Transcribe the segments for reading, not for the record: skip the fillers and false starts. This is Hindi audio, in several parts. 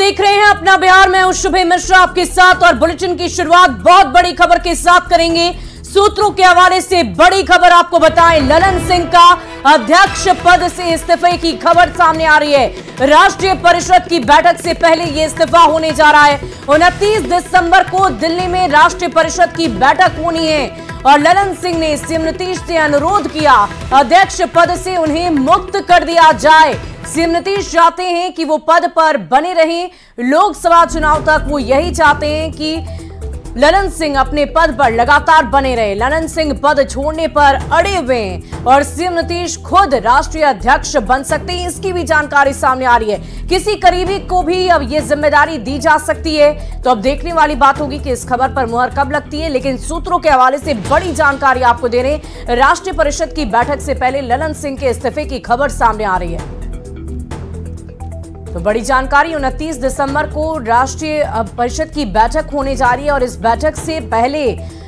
देख रहे हैं अपना बिहार। मैं हूं शुभे मिश्रा आपके साथ और बुलेटिन की शुरुआत बहुत बड़ी खबर के साथ करेंगे। सूत्रों के हवाले से बड़ी खबर आपको बताएं, ललन सिंह का अध्यक्ष पद से इस्तीफे की खबर सामने आ रही है। राष्ट्रीय परिषद की बैठक से पहले यह इस्तीफा होने जा रहा है। 29 दिसंबर को दिल्ली में राष्ट्रीय परिषद की बैठक होनी है और ललन सिंह ने सीएम नीतीश से अनुरोध किया अध्यक्ष पद से उन्हें मुक्त कर दिया जाए। सीएम नीतीश चाहते हैं कि वो पद पर बने रहें। लोकसभा चुनाव तक वो यही चाहते हैं कि ललन सिंह अपने पद पर लगातार बने रहे। ललन सिंह पद छोड़ने पर अड़े हुए हैं और सीएम नीतीश खुद राष्ट्रीय अध्यक्ष बन सकते हैं, इसकी भी जानकारी सामने आ रही है। किसी करीबी को भी अब ये जिम्मेदारी दी जा सकती है। तो अब देखने वाली बात होगी कि इस खबर पर मुहर कब लगती है, लेकिन सूत्रों के हवाले से बड़ी जानकारी आपको दे रहे हैं। राष्ट्रीय परिषद की बैठक से पहले ललन सिंह के इस्तीफे की खबर सामने आ रही है। तो बड़ी जानकारी, 29 दिसंबर को राष्ट्रीय परिषद की बैठक होने जा रही है और इस बैठक से पहले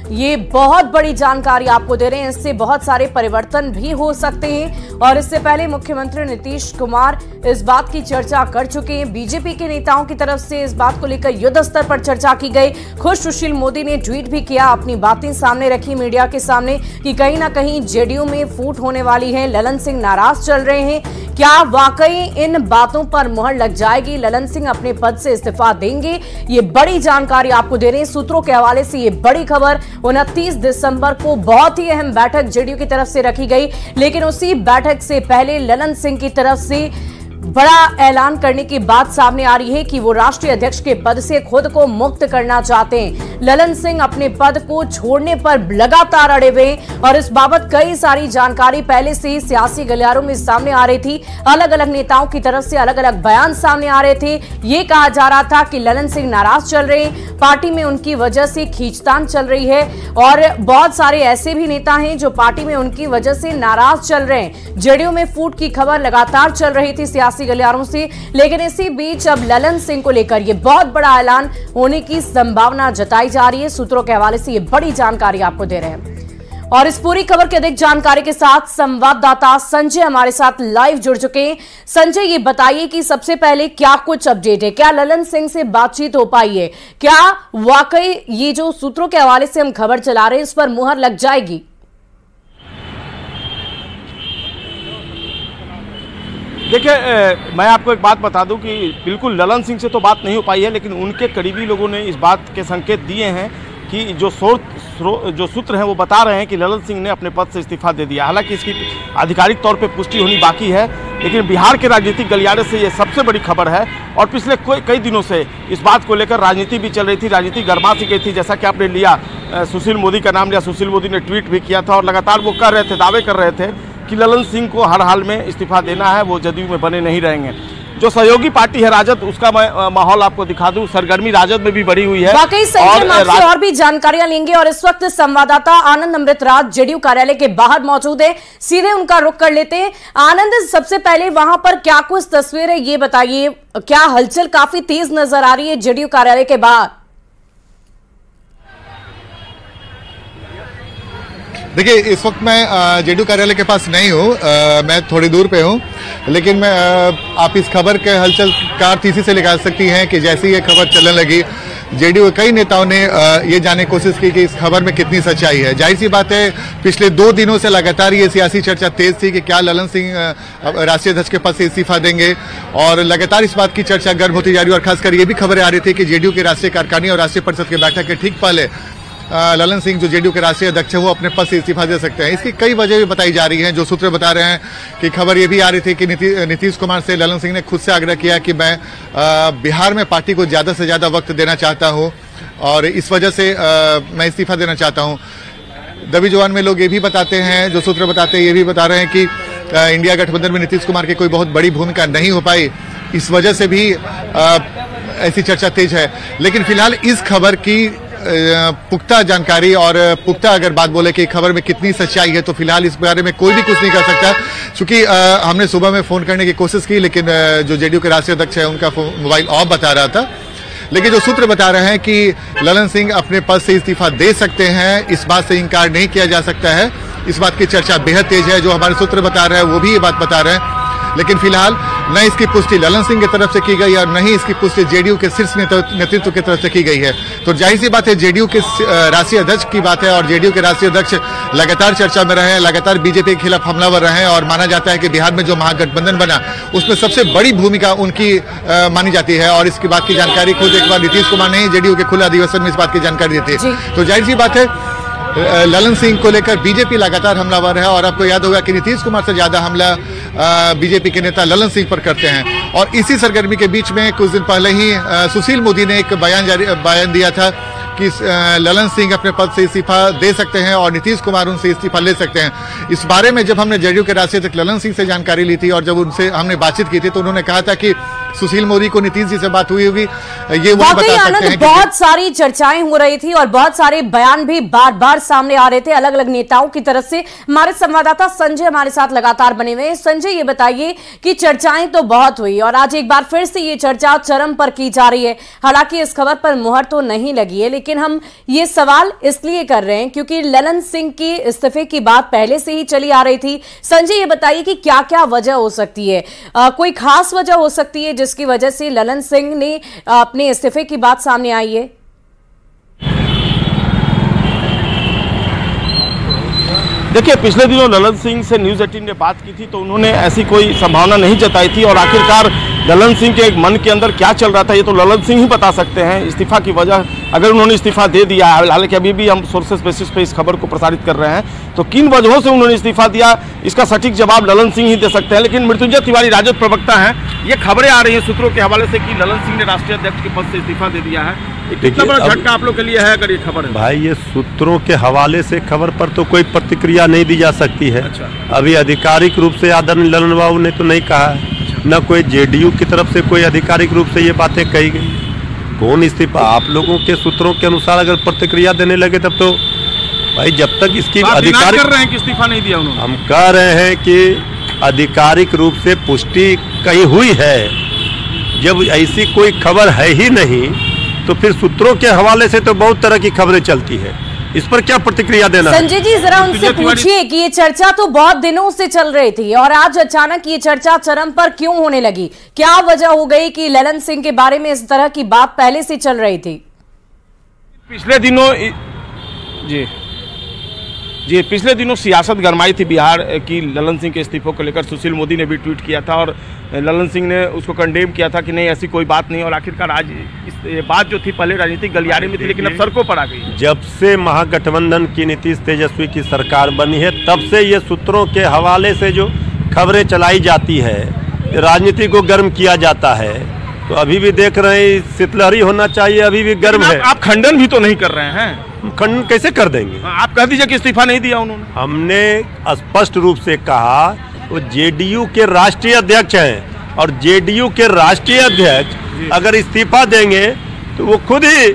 ये बहुत बड़ी जानकारी आपको दे रहे हैं। इससे बहुत सारे परिवर्तन भी हो सकते हैं और इससे पहले मुख्यमंत्री नीतीश कुमार इस बात की चर्चा कर चुके हैं। बीजेपी के नेताओं की तरफ से इस बात को लेकर युद्ध स्तर पर चर्चा की गई। खुद सुशील मोदी ने ट्वीट भी किया, अपनी बातें सामने रखी मीडिया के सामने कि कहीं ना कहीं जेडीयू में फूट होने वाली है। ललन सिंह नाराज चल रहे हैं। क्या वाकई इन बातों पर मुहर लग जाएगी? ललन सिंह अपने पद से इस्तीफा देंगे? ये बड़ी जानकारी आपको दे रहे हैं। सूत्रों के हवाले से ये बड़ी खबर, 29 दिसंबर को बहुत ही अहम बैठक जेडीयू की तरफ से रखी गई, लेकिन उसी बैठक से पहले ललन सिंह की तरफ से बड़ा ऐलान करने की बात सामने आ रही है कि वो राष्ट्रीय अध्यक्ष के पद से खुद को मुक्त करना चाहते हैं। ललन सिंह अपने पद को छोड़ने पर लगातार अड़े हुए और इस बाबत कई सारी जानकारी पहले से ही सियासी गलियारों में सामने आ रही थी। अलग अलग नेताओं की तरफ से अलग अलग बयान सामने आ रहे थे। ये कहा जा रहा था कि ललन सिंह नाराज चल रहे हैं, पार्टी में उनकी वजह से खींचतान चल रही है और बहुत सारे ऐसे भी नेता हैं जो पार्टी में उनकी वजह से नाराज चल रहे हैं। जेडीयू में फूट की खबर लगातार चल रही थी सियासी गलियारों से, लेकिन इसी बीच अब ललन सिंह को लेकर यह बहुत बड़ा ऐलान होने की संभावना जताई जा रही है। सूत्रों के हवाले से यह बड़ी जानकारी आपको दे रहे हैं और इस पूरी खबर की अधिक जानकारी के साथ संवाददाता संजय हमारे साथ लाइव जुड़ चुके हैं। संजय, ये बताइए कि सबसे पहले क्या कुछ अपडेट है? क्या ललन सिंह से बातचीत हो पाई है? क्या वाकई ये जो सूत्रों के हवाले से हम खबर चला रहे हैं इस पर मुहर लग जाएगी? देखिए, मैं आपको एक बात बता दूं कि बिल्कुल ललन सिंह से तो बात नहीं हो पाई है, लेकिन उनके करीबी लोगों ने इस बात के संकेत दिए हैं कि जो सूत्र हैं वो बता रहे हैं कि ललन सिंह ने अपने पद से इस्तीफा दे दिया। हालांकि इसकी आधिकारिक तौर पे पुष्टि होनी बाकी है, लेकिन बिहार के राजनीतिक गलियारे से ये सबसे बड़ी खबर है और पिछले कई दिनों से इस बात को लेकर राजनीति भी चल रही थी, राजनीति गर्मा सी गई थी। जैसा कि आपने लिया, सुशील मोदी का नाम लिया, सुशील मोदी ने ट्वीट भी किया था और लगातार वो कर रहे थे, दावे कर रहे थे कि ललन सिंह को हर हाल में इस्तीफा देना है, वो जदयू में बने नहीं रहेंगे। जो सहयोगी पार्टी है राजद, उसका मैं माहौल आपको दिखा दूं, सरगर्मी राजद में भी बढ़ी हुई है। वाकई और भी जानकारियां लेंगे और इस वक्त संवाददाता आनंद अमृतराज जेडीयू कार्यालय के बाहर मौजूद है, सीधे उनका रुख कर लेते हैं। आनंद, सबसे पहले वहां पर क्या कुछ तस्वीर है ये बताइए, क्या हलचल काफी तेज नजर आ रही है जेडीयू कार्यालय के बाहर? देखिए, इस वक्त मैं जेडीयू कार्यालय के पास नहीं हूँ, मैं थोड़ी दूर पे हूँ, लेकिन मैं आप इस खबर के हलचल कार तीसरी से निकाल सकती हैं कि जैसे ही ये खबर चलने लगी, जेडीयू के कई नेताओं ने ये जानने की कोशिश की कि इस खबर में कितनी सच्चाई है। जाहिर सी बात है, पिछले 2 दिनों से लगातार ये सियासी चर्चा तेज थी कि क्या ललन सिंह राष्ट्रीय अध्यक्ष के पद से इस्तीफा देंगे और लगातार इस बात की चर्चा गर्म होती जा रही है और खासकर ये भी खबरें आ रही थी कि जेडीयू के राष्ट्रीय कार्यकारिणी और राष्ट्रीय परिषद की बैठक के ठीक पहले ललन सिंह जो जेडीयू के राष्ट्रीय अध्यक्ष है वो अपने पद से इस्तीफा दे सकते हैं। इसकी कई वजह भी बताई जा रही हैं। जो सूत्र बता रहे हैं कि खबर ये भी आ रही थी कि नीतीश कुमार से ललन सिंह ने खुद से आग्रह किया कि मैं बिहार में पार्टी को ज्यादा से ज्यादा वक्त देना चाहता हूं और इस वजह से मैं इस्तीफा देना चाहता हूं। दबी जवान में लोग ये भी बताते हैं, जो सूत्र बताते हैं ये भी बता रहे हैं कि इंडिया गठबंधन में नीतीश कुमार की कोई बहुत बड़ी भूमिका नहीं हो पाई, इस वजह से भी ऐसी चर्चा तेज है। लेकिन फिलहाल इस खबर की पुख्ता जानकारी और पुख्ता अगर बात बोले कि खबर में कितनी सच्चाई है, तो फिलहाल इस बारे में कोई भी कुछ नहीं कर सकता, क्योंकि हमने सुबह में फोन करने की कोशिश की, लेकिन जो जेडीयू के राष्ट्रीय अध्यक्ष है उनका मोबाइल ऑफ बता रहा था। लेकिन जो सूत्र बता रहे हैं कि ललन सिंह अपने पद से इस्तीफा दे सकते हैं, इस बात से इनकार नहीं किया जा सकता है। इस बात की चर्चा बेहद तेज है। जो हमारे सूत्र बता रहे हैं वो भी ये बात बता रहे हैं लेकिन फिलहाल न इसकी पुष्टि ललन सिंह की तरफ से की गई और न ही इसकी पुष्टि जेडीयू के शीर्ष नेतृत्व की तरफ से की गई है। तो जाहिर सी बात है, जेडीयू के राष्ट्रीय अध्यक्ष की बात है और जेडीयू के राष्ट्रीय अध्यक्ष लगातार चर्चा में रहे हैं, लगातार बीजेपी के खिलाफ हमलावर रहे हैं और माना जाता है कि बिहार में जो महागठबंधन बना उसमें सबसे बड़ी भूमिका उनकी मानी जाती है। और इसकी बात की जानकारी खुद एक बार नीतीश कुमार ने जेडीयू के खुले अधिवेशन में इस बात की जानकारी दी थी। तो जाहिर सी बात है, ललन सिंह को लेकर बीजेपी लगातार हमलावर है और आपको याद होगा कि नीतीश कुमार से ज्यादा हमला बीजेपी के नेता ललन सिंह पर करते हैं। और इसी सरगर्मी के बीच में कुछ दिन पहले ही सुशील मोदी ने एक बयान दिया था कि ललन सिंह अपने पद से इस्तीफा दे सकते हैं और नीतीश कुमार उनसे इस्तीफा ले सकते हैं। इस बारे में जब हमने जेडीयू के राष्ट्रीय अध्यक्ष ललन सिंह से जानकारी ली थी और जब उनसे हमने बातचीत की थी तो उन्होंने कहा था कि सुशील मोदी को नीतीश जी से बात हुई होगी, ये वो बता सकते हैं। बहुत सारी चर्चाएं हो रही थी और बहुत सारे बयान भी बार बार सामने आ रहे थे अलग अलग नेताओं की तरफ से। हमारे संवाददाता संजय हमारे साथ लगातार बने हुए हैं। संजय, ये बताइए कि चर्चाएं तो बहुत हुई और आज एक बार फिर से ये चर्चा चरम पर की जा रही है। हालांकि इस खबर पर मुहर तो नहीं लगी है, लेकिन हम ये सवाल इसलिए कर रहे हैं क्योंकि ललन सिंह की इस्तीफे की बात पहले से ही चली आ रही थी। संजय, ये बताइए कि क्या क्या वजह हो सकती है, कोई खास वजह हो सकती है जिसकी वजह से ललन सिंह ने अपने इस्तीफे की बात सामने आई है? देखिए, पिछले दिनों ललन सिंह से न्यूज़ 18 ने बात की थी तो उन्होंने ऐसी कोई संभावना नहीं जताई थी और आखिरकार ललन सिंह के मन के अंदर क्या चल रहा था ये तो ललन सिंह ही बता सकते हैं। इस्तीफा की वजह, अगर उन्होंने इस्तीफा दे दिया, हालांकि अभी भी हम सोर्सेस बेसिस पे इस खबर को प्रसारित कर रहे हैं, तो किन वजहों से उन्होंने इस्तीफा दिया इसका सटीक जवाब ललन सिंह ही दे सकते हैं। लेकिन मृत्युंजय तिवारी राजद प्रवक्ता हैं, ये खबरें आ रही हैं सूत्रों के हवाले से कि ललन सिंह ने राष्ट्रीय अध्यक्ष के पद से इस्तीफा दे दिया है। कितना बड़ा झटका आप लोग के लिए है अगर ये खबर है? भाई, ये सूत्रों के हवाले से खबर पर तो कोई प्रतिक्रिया नहीं दी जा सकती है। अच्छा। अभी आधिकारिक रूप से आदरणीय ललन बाबू ने तो नहीं कहा है, न कोई जेडीयू की तरफ से कोई आधिकारिक रूप से ये बातें कही गई। कौन इस्तीफा? आप लोगों के सूत्रों के अनुसार अगर प्रतिक्रिया देने लगे तब तो भाई जब तक इसकी आधिकारिक कर रहे हैं कि इस्तीफा नहीं दिया उन्होंने, हम कह रहे हैं कि आधिकारिक रूप से पुष्टि कहीं हुई है। जब ऐसी कोई खबर है ही नहीं तो फिर सूत्रों के हवाले से तो बहुत तरह की खबरें चलती है, इस पर क्या प्रतिक्रिया देना? संजय जी, जरा उनसे पूछिए कि ये चर्चा तो बहुत दिनों से चल रही थी और आज अचानक ये चर्चा चरम पर क्यों होने लगी? क्या वजह हो गई कि ललन सिंह के बारे में इस तरह की बात पहले से चल रही थी? पिछले दिनों पिछले दिनों सियासत गरमाई थी बिहार की ललन सिंह के इस्तीफों को लेकर। सुशील मोदी ने भी ट्वीट किया था और ललन सिंह ने उसको कंडेम किया था कि नहीं, ऐसी कोई बात नहीं। और आखिरकार आज ये बात जो थी पहले राजनीतिक गलियारे में थी लेकिन अब सड़कों पर आ गई। जब से महागठबंधन की नीतीश तेजस्वी की सरकार बनी है तब से ये सूत्रों के हवाले से जो खबरें चलाई जाती है, राजनीति को गर्म किया जाता है। तो अभी भी देख रहे हैं शीतलहरी होना चाहिए, अभी भी गर्म है। आप खंडन भी तो नहीं कर रहे हैं। खंडन कैसे कर देंगे? आप कह दीजिए कि इस्तीफा नहीं दिया उन्होंने। हमने स्पष्ट रूप से कहा वो जेडीयू के राष्ट्रीय अध्यक्ष हैं और जेडीयू के राष्ट्रीय अध्यक्ष अगर इस्तीफा देंगे तो वो खुद ही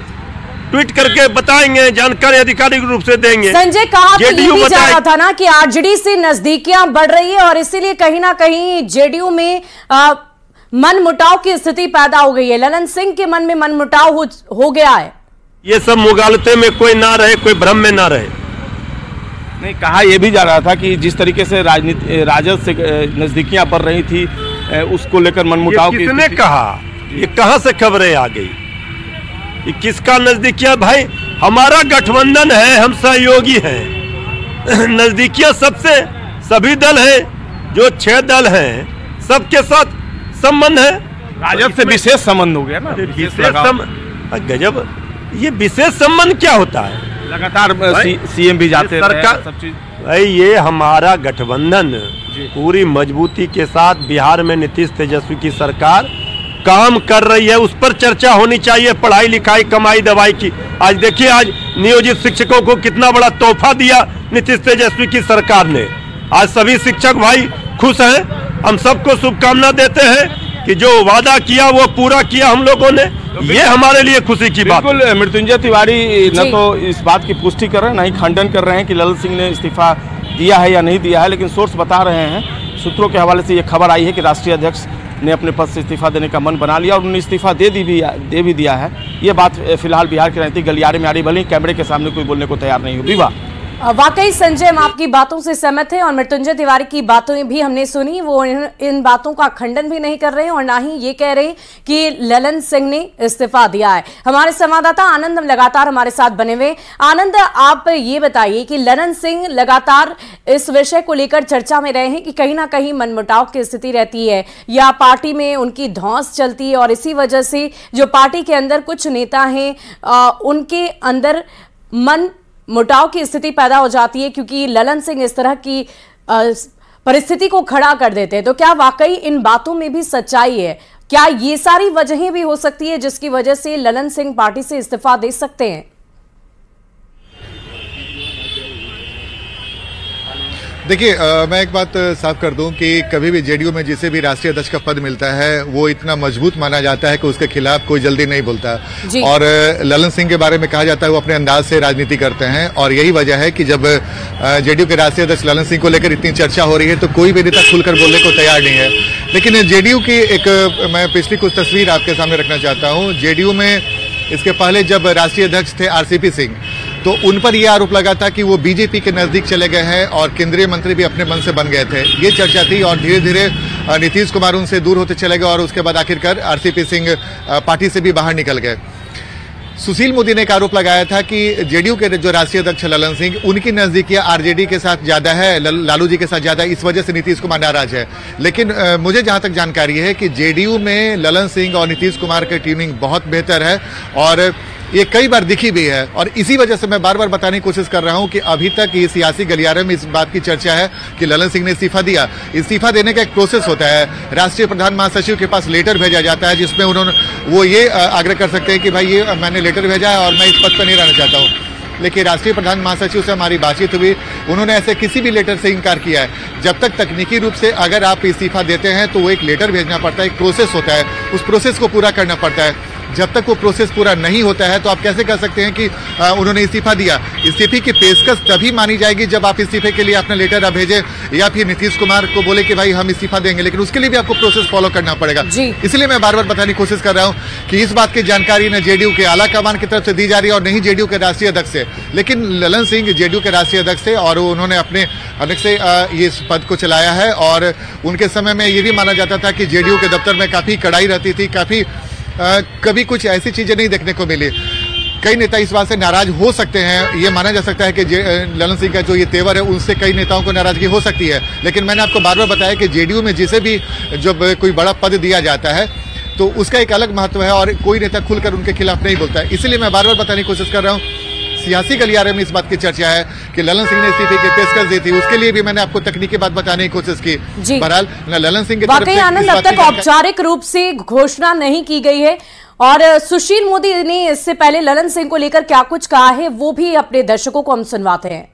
ट्वीट करके बताएंगे, जानकारी आधिकारिक रूप से देंगे। संजय, कहा तो ये भी जा रहा था ना कि आरजेडी से नजदीकियां बढ़ रही है और इसीलिए कहीं ना कहीं जेडीयू में मन मुटाव की स्थिति पैदा हो गई है। ललन सिंह के मन में मन मुटाव हो गया है। ये सब मुगालते में कोई ना रहे, कोई भ्रम में ना रहे। नहीं, कहा यह भी जा रहा था कि जिस तरीके से राजद से नजदीकियां बढ़ रही थी उसको लेकर मनमुटाव की। किसने कहा? ये कहां से खबरें आ गई? ये किसका नजदीकियां? भाई, हमारा गठबंधन है, हम सहयोगी हैं। नजदीकियां सबसे सभी दल हैं, जो 6 दल हैं सबके साथ संबंध है। राजद से विशेष संबंध हो गया ना। गजब, ये विशेष संबंध क्या होता है? लगातार सीएम भी जाते हैं, सब चीज। भाई, ये हमारा गठबंधन पूरी मजबूती के साथ बिहार में नीतीश तेजस्वी की सरकार काम कर रही है, उस पर चर्चा होनी चाहिए। पढ़ाई लिखाई, कमाई दवाई की। आज देखिए, आज नियोजित शिक्षकों को कितना बड़ा तोहफा दिया नीतीश तेजस्वी की सरकार ने। आज सभी शिक्षक भाई खुश हैं। हम सबको शुभकामना देते हैं कि जो वादा किया वो पूरा किया हम लोगों ने। ये हमारे लिए खुशी की बात। बिल्कुल, मृत्युंजय तिवारी न तो इस बात की पुष्टि कर रहे हैं, न ही खंडन कर रहे हैं कि ललन सिंह ने इस्तीफा दिया है या नहीं दिया है, लेकिन सोर्स बता रहे हैं, सूत्रों के हवाले से ये खबर आई है कि राष्ट्रीय अध्यक्ष ने अपने पद से इस्तीफा देने का मन बना लिया और उन्होंने इस्तीफा दे भी दिया है। ये बात फिलहाल बिहार के राजनीतिक गलियारे में आ रही, भले कैमरे के सामने कोई बोलने को तैयार नहीं हो। विवाह वाकई संजय, हम आपकी बातों से सहमत हैं और मृत्युंजय तिवारी की बातें भी हमने सुनी। वो इन बातों का खंडन भी नहीं कर रहे हैं और ना ही ये कह रहे कि ललन सिंह ने इस्तीफा दिया है। हमारे संवाददाता आनंद लगातार हमारे साथ बने हुए। आनंद, आप ये बताइए कि ललन सिंह लगातार इस विषय को लेकर चर्चा में रहे हैं कि कहीं ना कहीं मनमुटाव की स्थिति रहती है या पार्टी में उनकी धौंस चलती है और इसी वजह से जो पार्टी के अंदर कुछ नेता हैं उनके अंदर मन मुटाव की स्थिति पैदा हो जाती है क्योंकि ललन सिंह इस तरह की परिस्थिति को खड़ा कर देते हैं। तो क्या वाकई इन बातों में भी सच्चाई है? क्या ये सारी वजहें भी हो सकती है जिसकी वजह से ललन सिंह पार्टी से इस्तीफा दे सकते हैं? देखिए, मैं एक बात साफ कर दूं कि कभी भी जेडीयू में जिसे भी राष्ट्रीय अध्यक्ष का पद मिलता है वो इतना मजबूत माना जाता है कि उसके खिलाफ कोई जल्दी नहीं बोलता। और ललन सिंह के बारे में कहा जाता है वो अपने अंदाज से राजनीति करते हैं और यही वजह है कि जब जेडीयू के राष्ट्रीय अध्यक्ष ललन सिंह को लेकर इतनी चर्चा हो रही है तो कोई भी नेता खुलकर बोलने को तैयार नहीं है। लेकिन जेडीयू की मैं पिछली कुछ तस्वीर आपके सामने रखना चाहता हूँ। जेडीयू में इसके पहले जब राष्ट्रीय अध्यक्ष थे आरसीपी सिंह, तो उन पर यह आरोप लगा था कि वो बीजेपी के नजदीक चले गए हैं और केंद्रीय मंत्री भी अपने मन से बन गए थे। ये चर्चा थी और धीरे धीरे नीतीश कुमार उनसे दूर होते चले गए और उसके बाद आखिरकार आरसीपी सिंह पार्टी से भी बाहर निकल गए। सुशील मोदी ने एक आरोप लगाया था कि जेडीयू के जो राष्ट्रीय अध्यक्ष ललन सिंह, उनकी नजदीकियां आरजेडी के साथ ज्यादा है, लालू जी के साथ ज्यादा है, इस वजह से नीतीश कुमार नाराज है। लेकिन मुझे जहां तक जानकारी है कि जेडीयू में ललन सिंह और नीतीश कुमार की ट्यूनिंग बहुत बेहतर है और ये कई बार दिखी भी है। और इसी वजह से मैं बार बार बताने की कोशिश कर रहा हूं कि अभी तक ये सियासी गलियारे में इस बात की चर्चा है कि ललन सिंह ने इस्तीफा दिया। इस्तीफा देने का एक प्रोसेस होता है। राष्ट्रीय प्रधान महासचिव के पास लेटर भेजा जाता है जिसमें वो ये आग्रह कर सकते हैं कि भाई ये मैंने लेटर भेजा है और मैं इस पद पर नहीं रहना चाहता हूँ। लेकिन राष्ट्रीय प्रधान महासचिव से हमारी बातचीत हुई, उन्होंने ऐसे किसी भी लेटर से इनकार किया है। जब तक तकनीकी रूप से अगर आप इस्तीफा देते हैं तो वो एक लेटर भेजना पड़ता है, एक प्रोसेस होता है, उस प्रोसेस को पूरा करना पड़ता है। जब तक वो प्रोसेस पूरा नहीं होता है तो आप कैसे कह सकते हैं कि उन्होंने इस्तीफा दिया? इस्तीफे की पेशकश तभी मानी जाएगी जब आप इस्तीफे के लिए अपना लेटर भेजें या फिर नीतीश कुमार को बोले कि भाई हम इस्तीफा देंगे, लेकिन उसके लिए भी आपको प्रोसेस फॉलो करना पड़ेगा। इसलिए मैं बार बार बताने की कोशिश कर रहा हूं कि इस बात की जानकारी न जेडीयू के आला कमान की तरफ से दी जा रही है और नहीं जेडीयू के राष्ट्रीय अध्यक्ष से। लेकिन ललन सिंह जेडीयू के राष्ट्रीय अध्यक्ष थे और उन्होंने अपने अध्यक्ष से ये पद को चलाया है और उनके समय में ये भी माना जाता था कि जेडीयू के दफ्तर में काफी कड़ाई रहती थी, कभी कुछ ऐसी चीजें नहीं देखने को मिली। कई नेता इस बात से नाराज हो सकते हैं, ये माना जा सकता है कि ललन सिंह का जो ये तेवर है उनसे कई नेताओं को नाराजगी हो सकती है। लेकिन मैंने आपको बार बार बताया कि जेडीयू में जिसे भी जब कोई बड़ा पद दिया जाता है तो उसका एक अलग महत्व है और कोई नेता खुलकर उनके खिलाफ नहीं बोलता है। इसलिए मैं बार बार बताने की कोशिश कर रहा हूँ, सियासी गलियारे में इस बात की चर्चा है कि ललन सिंह ने इस्तीफे की पेशकश दी थी, उसके लिए भी मैंने आपको तकनीकी बात बताने की कोशिश की। बहरहाल ललन सिंह की तरफ से आनंद, अब तक औपचारिक रूप से घोषणा नहीं की गई है और सुशील मोदी ने इससे पहले ललन सिंह को लेकर क्या कुछ कहा है वो भी अपने दर्शकों को हम सुनवाते हैं।